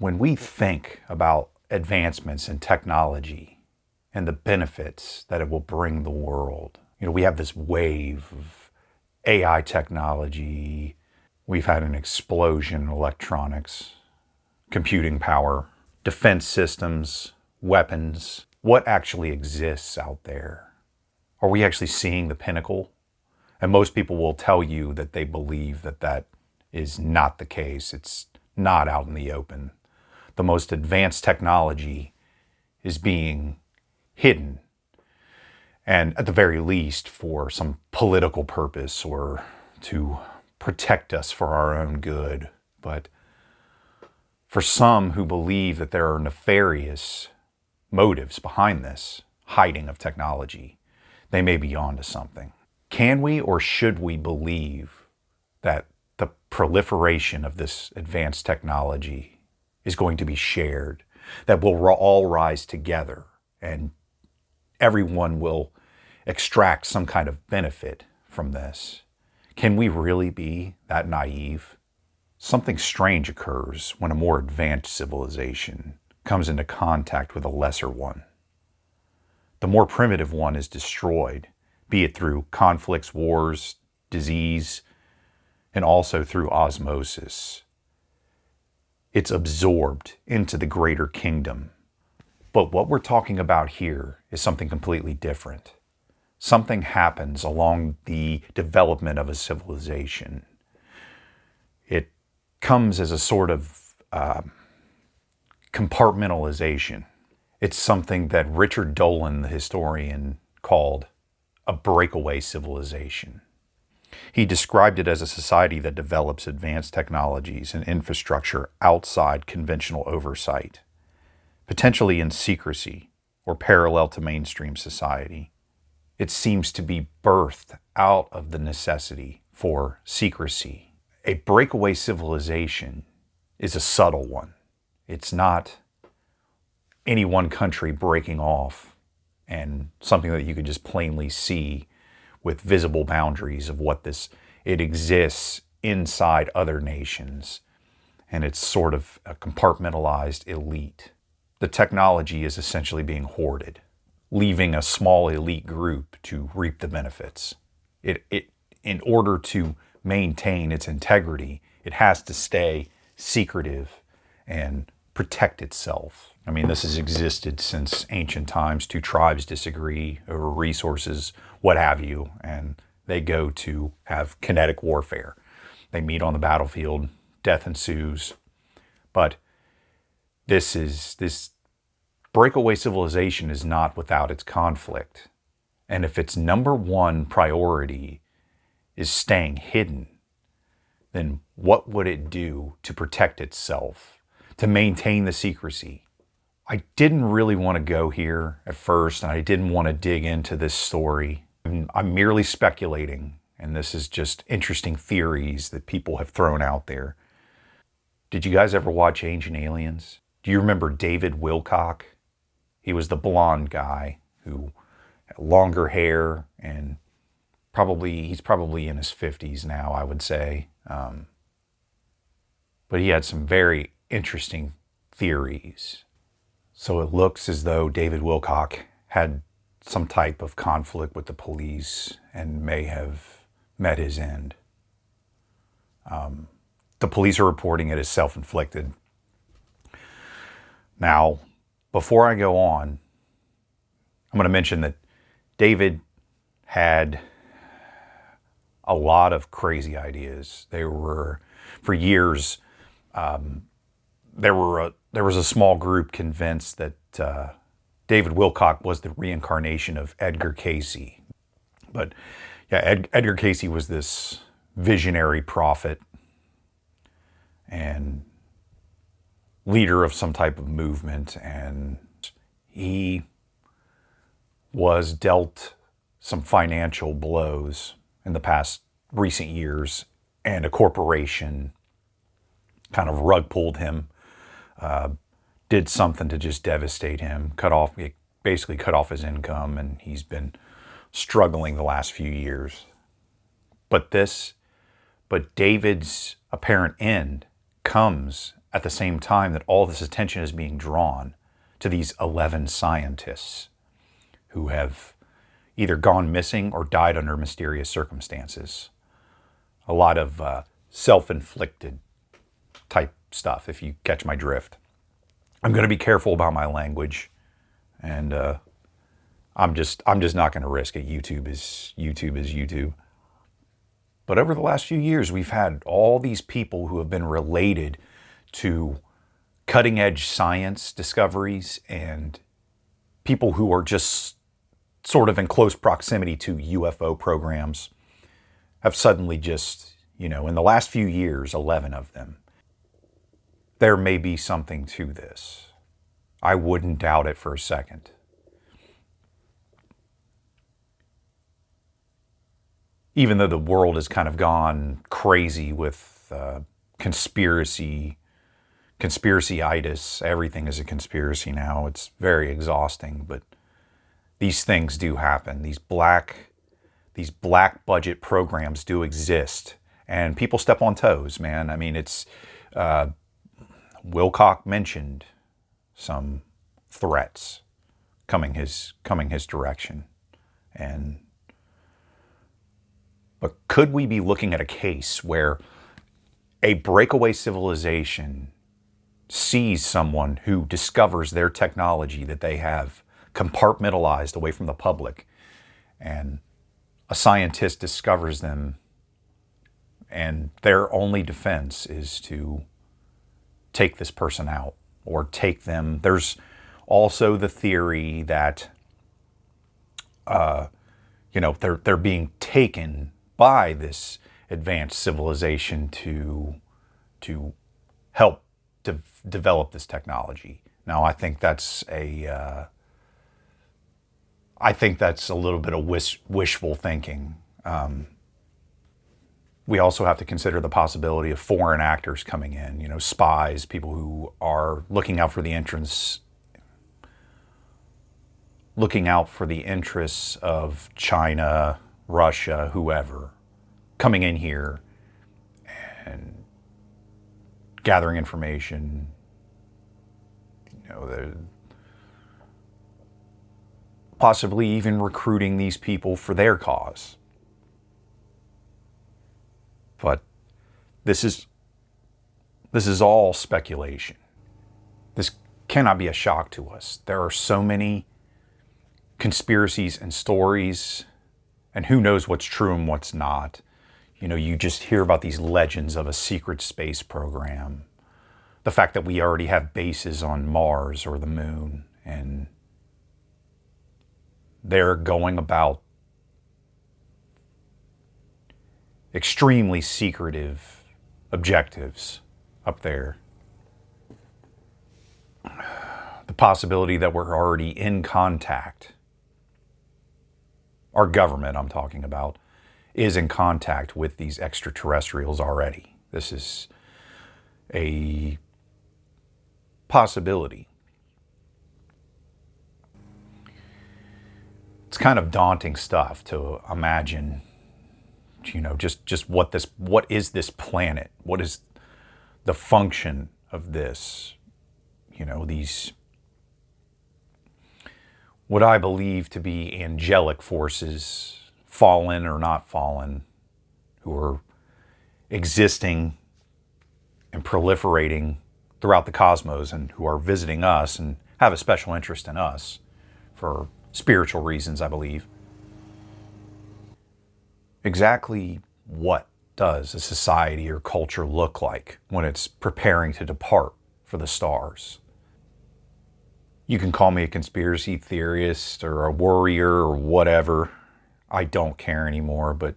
When we think about advancements in technology and the benefits that it will bring the world, we have this wave of AI technology. We've had an explosion in electronics, computing power, defense systems, weapons. What actually exists out there? Are we actually seeing the pinnacle? And most people will tell you that they believe that that is not the case. It's not out in the open. The most advanced technology is being hidden, and at the very least for some political purpose or to protect us for our own good. But for some who believe that there are nefarious motives behind this hiding of technology, they may be onto something. Can we or should we believe that the proliferation of this advanced technology is going to be shared, that we'll all rise together and everyone will extract some kind of benefit from this? Can we really be that naive? Something strange occurs when a more advanced civilization comes into contact with a lesser one. The more primitive one is destroyed, be it through conflicts, wars, disease, and also through osmosis. It's absorbed into the greater kingdom. But what we're talking about here is something completely different. Something happens along the development of a civilization. It comes as a sort of compartmentalization. It's something that Richard Dolan, the historian, called a breakaway civilization. He described it as a society that develops advanced technologies and infrastructure outside conventional oversight, potentially in secrecy or parallel to mainstream society. It seems to be birthed out of the necessity for secrecy. A breakaway civilization is a subtle one. It's not any one country breaking off and something that you can just plainly see with visible boundaries of what it exists inside other nations, and it's sort of a compartmentalized elite. The technology is essentially being hoarded, leaving a small elite group to reap the benefits. In order to maintain its integrity, it has to stay secretive and protect itself. I mean, this has existed since ancient times. Two tribes disagree over resources, what have you, and they go to have kinetic warfare. They meet on the battlefield, death ensues. But this breakaway civilization is not without its conflict. And if its number one priority is staying hidden, then what would it do to protect itself, to maintain the secrecy? I didn't really want to go here at first, and I didn't want to dig into this story. I'm merely speculating, and this is just interesting theories that people have thrown out there. Did you guys ever watch Ancient Aliens? Do you remember David Wilcock? He was the blonde guy who had longer hair, and he's probably in his 50s now, I would say. But he had some very interesting theories. So it looks as though David Wilcock had some type of conflict with the police and may have met his end. The police are reporting it as self-inflicted. Now, before I go on, I'm going to mention that David had a lot of crazy ideas. For years, there was a small group convinced that David Wilcock was the reincarnation of Edgar Cayce. But yeah, Edgar Cayce was this visionary prophet and leader of some type of movement, and he was dealt some financial blows in the past recent years, and a corporation kind of rug pulled him, did something to just devastate him, basically cut off his income, and he's been struggling the last few years. But David's apparent end comes at the same time that all this attention is being drawn to these 11 scientists who have either gone missing or died under mysterious circumstances. A lot of self-inflicted type stuff, if you catch my drift. I'm going to be careful about my language, and I'm just not going to risk it. YouTube is YouTube. But over the last few years, we've had all these people who have been related to cutting edge science discoveries and people who are just sort of in close proximity to UFO programs have suddenly just, in the last few years, 11 of them. There may be something to this. I wouldn't doubt it for a second. Even though the world has kind of gone crazy with conspiracy-itis, everything is a conspiracy now. It's very exhausting, but these things do happen. These black budget programs do exist, and people step on toes, man. I mean, it's Wilcock mentioned some threats coming his direction, but could we be looking at a case where a breakaway civilization sees someone who discovers their technology that they have compartmentalized away from the public, and a scientist discovers them, and their only defense is to take this person out or take them? There's also the theory that they're being taken by this advanced civilization to help develop this technology. Now, I think that's a little bit of wishful thinking. We also have to consider the possibility of foreign actors coming in, spies, people who are looking out for the interests of China, Russia, whoever, coming in here and gathering information, possibly even recruiting these people for their cause. But this is all speculation. This cannot be a shock to us. There are so many conspiracies and stories, and who knows what's true and what's not. You just hear about these legends of a secret space program. The fact that we already have bases on Mars or the moon, and they're going about extremely secretive objectives up there. The possibility that we're already in contact, our government I'm talking about, is in contact with these extraterrestrials already. This is a possibility. It's kind of daunting stuff to imagine, just what is this planet? What is the function of this? These, what I believe to be angelic forces, fallen or not fallen, who are existing and proliferating throughout the cosmos, and who are visiting us and have a special interest in us for spiritual reasons, I believe. Exactly what does a society or culture look like when it's preparing to depart for the stars? You can call me a conspiracy theorist or a worrier or whatever. I don't care anymore, but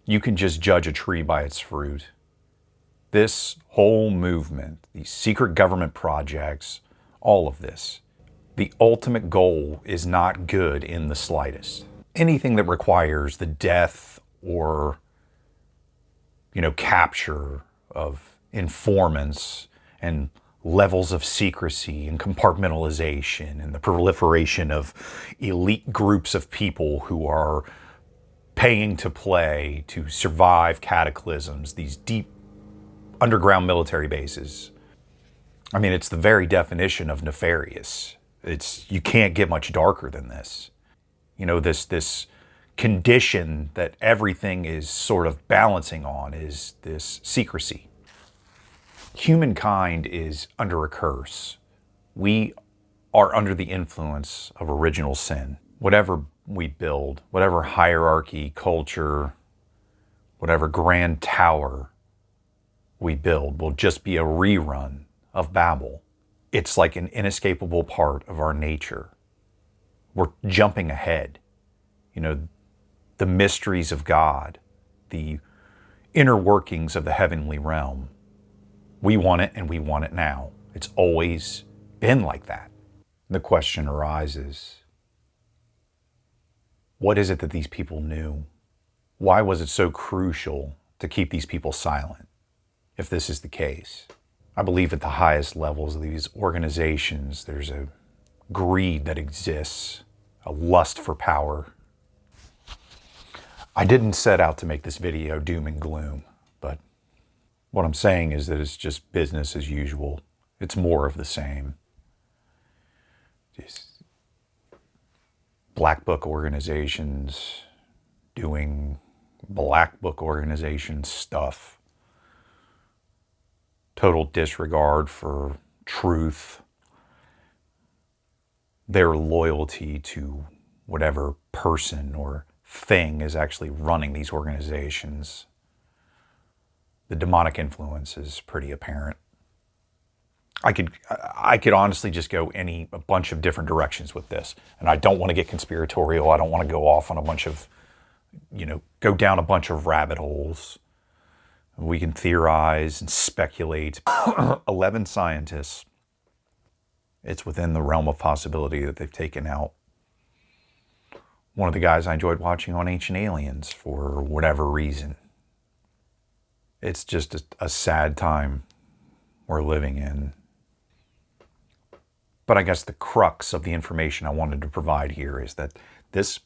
you can just judge a tree by its fruit. This whole movement, these secret government projects, all of this, the ultimate goal is not good in the slightest. Anything that requires the death or, capture of informants and levels of secrecy and compartmentalization and the proliferation of elite groups of people who are paying to play to survive cataclysms, these deep underground military bases. I mean, it's the very definition of nefarious. You can't get much darker than this. You know, this condition that everything is sort of balancing on is this secrecy. Humankind is under a curse. We are under the influence of original sin. Whatever we build, whatever hierarchy, culture, whatever grand tower we build will just be a rerun of Babel. It's like an inescapable part of our nature. We're jumping ahead. You know, the mysteries of God, the inner workings of the heavenly realm. We want it, and we want it now. It's always been like that. The question arises, what is it that these people knew? Why was it so crucial to keep these people silent, if this is the case? I believe at the highest levels of these organizations, there's a greed that exists, a lust for power. I didn't set out to make this video doom and gloom, but what I'm saying is that it's just business as usual. It's more of the same. Just black book organizations doing black book organization stuff. Total disregard for truth. Their loyalty to whatever person or thing is actually running these organizations. The demonic influence is pretty apparent. I could honestly just go a bunch of different directions with this. And I don't want to get conspiratorial. I don't want to go off on a bunch of, go down a bunch of rabbit holes. We can theorize and speculate. 11 scientists. It's within the realm of possibility that they've taken out one of the guys I enjoyed watching on Ancient Aliens for whatever reason. It's just a sad time we're living in. But I guess the crux of the information I wanted to provide here is that this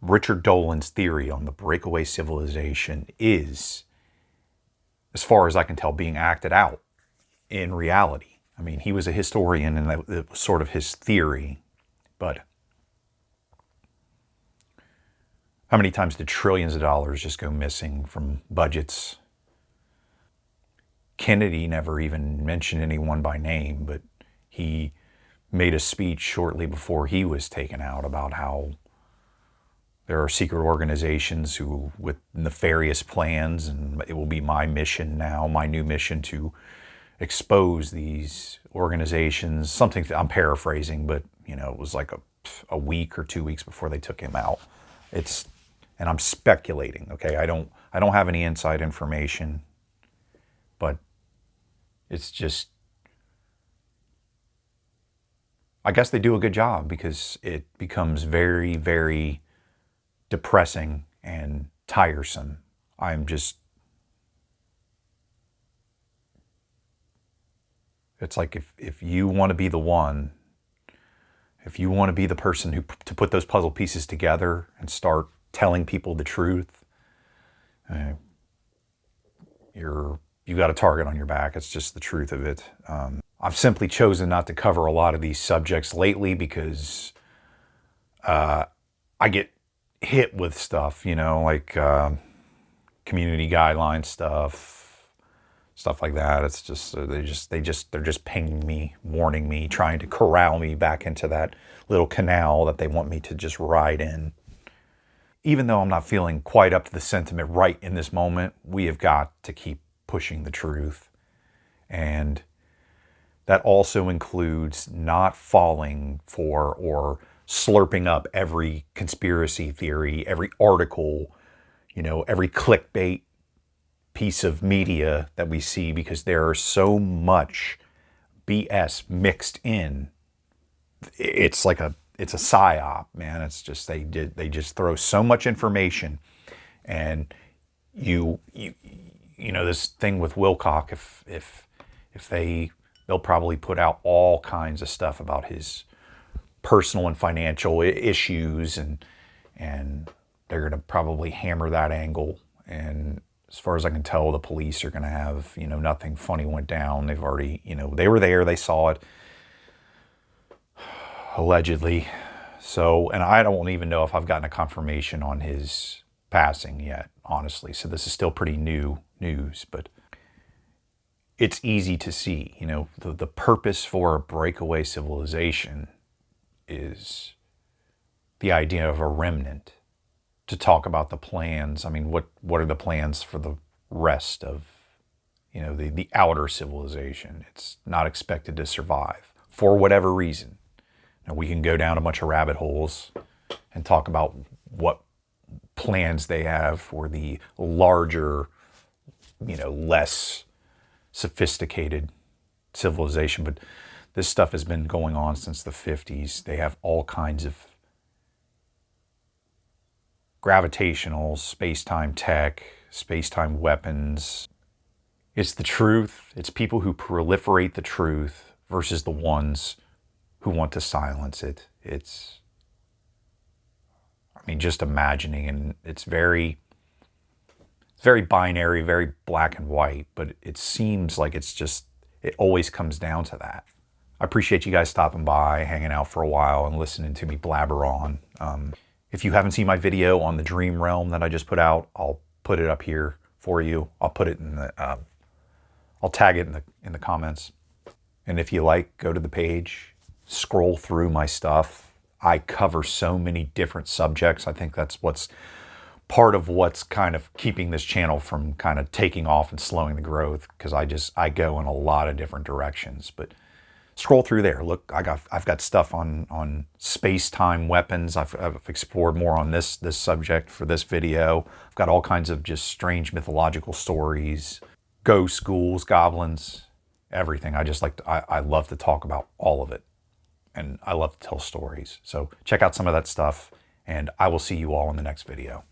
Richard Dolan's theory on the breakaway civilization is, as far as I can tell, being acted out in reality. I mean, he was a historian and that was sort of his theory, but how many times did trillions of dollars just go missing from budgets? Kennedy never even mentioned anyone by name, but he made a speech shortly before he was taken out about how there are secret organizations who, with nefarious plans, and it will be my mission now, my new mission to expose these organizations. Something I'm paraphrasing, but it was like a week or 2 weeks before they took him out. And I'm speculating. Okay, I don't have any inside information, but it's just, I guess they do a good job because it becomes very, very depressing and tiresome. It's like if you want to be the one, if you want to be the person to put those puzzle pieces together and start telling people the truth, you got a target on your back. It's just the truth of it. I've simply chosen not to cover a lot of these subjects lately because I get hit with stuff, like community guideline stuff like that. It's just they're just pinging me, warning me, trying to corral me back into that little canal that they want me to just ride in. Even though I'm not feeling quite up to the sentiment right in this moment, we have got to keep pushing the truth. And that also includes not falling for or slurping up every conspiracy theory, every article, every clickbait piece of media that we see, because there is so much BS mixed in. It's a psyop, man. It's just they just throw so much information, and this thing with Wilcock, if they'll probably put out all kinds of stuff about his personal and financial issues, and they're going to probably hammer that angle, and as far as I can tell, the police are going to have, nothing funny went down. They've already, they were there, they saw it, allegedly. So, and I don't even know if I've gotten a confirmation on his passing yet, honestly. So this is still pretty new news, but it's easy to see, the purpose for a breakaway civilization is the idea of a remnant, to talk about the plans. I mean, what are the plans for the rest of, the outer civilization? It's not expected to survive for whatever reason. Now, we can go down a bunch of rabbit holes and talk about what plans they have for the larger, less sophisticated civilization. But this stuff has been going on since the 50s. They have all kinds of gravitational, space-time tech, space-time weapons. It's the truth. It's people who proliferate the truth versus the ones who want to silence it. It's, just imagining, and it's very binary, very black and white, but it seems like it always comes down to that. I appreciate you guys stopping by, hanging out for a while, and listening to me blabber on. If you haven't seen my video on the Dream Realm that I just put out, I'll put it up here for you. I'll put it in the, I'll tag it in the comments. And if you like, go to the page, scroll through my stuff. I cover so many different subjects. I think that's part of what's kind of keeping this channel from kind of taking off and slowing the growth, because I go in a lot of different directions. But scroll through there. Look, I've got stuff on space-time weapons. I've explored more on this subject for this video. I've got all kinds of just strange mythological stories, ghosts, ghouls, goblins, everything. I love to talk about all of it, and I love to tell stories. So check out some of that stuff, and I will see you all in the next video.